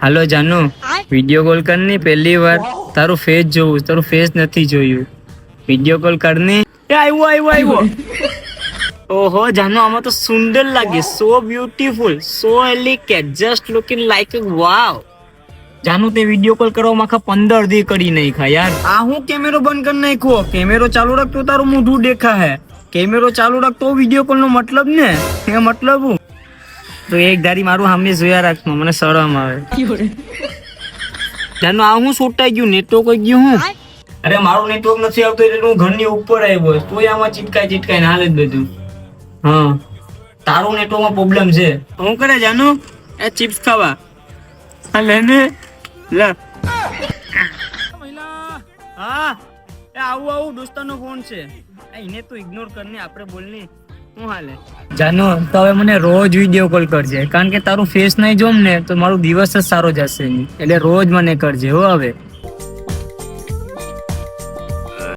હાલો Janu, video call કરની પહેલી વાર તારું ફેસ જોવું, તારું ફેસ નથી જોયું. Video call કરની. એ આવ્યો. ઓહો જાનુ, આમાં તો સુંદર લાગે, so beautiful, so delicate, just looking like wow. જાનુ તે વિડિયો કોલ કરવા માં 15 દી કરી નાખ્યા યાર. આ હું કેમેરો બંધ કરી નાખ્યો? કેમેરો ચાલુ રાખ તો તારું મોઢું દેખા હે. કેમેરો ચાલુ રાખ તો વિડિયો કોલ નો મતલબ ને. એ મતલબ હું તો એક ધારી મારું સામે જોયા રાખ, મને શરમ આવે. જાનુ આ હું છોટાઈ ગયું, નેટવર્ક ગયું હું. અરે મારું નેટવર્ક નથી આવતું એટલે હું ઘરની ઉપર આવ્યો, તોય આમાં ચીટકાઈ ને હાલે જ બધું. હા તારું નેટવર્ક માં પ્રોબ્લેમ છે. શું કરે જાનુ? એ ચિપ્સ ખાવા. હા લે ને લે. હા એ આવું દોસ્તારનો ફોન છે. એને તો ઇગ્નોર કરને, આપણે બોલની. શું હાલે જાનુ? તો હવે મને રોજ વિડિયો કોલ કરજે, કારણ કે તારું ફેસ નહીં જોમ ને તો મારું દિવસ જ સારો જશે નહીં. એટલે રોજ મને કરજે હો હવે.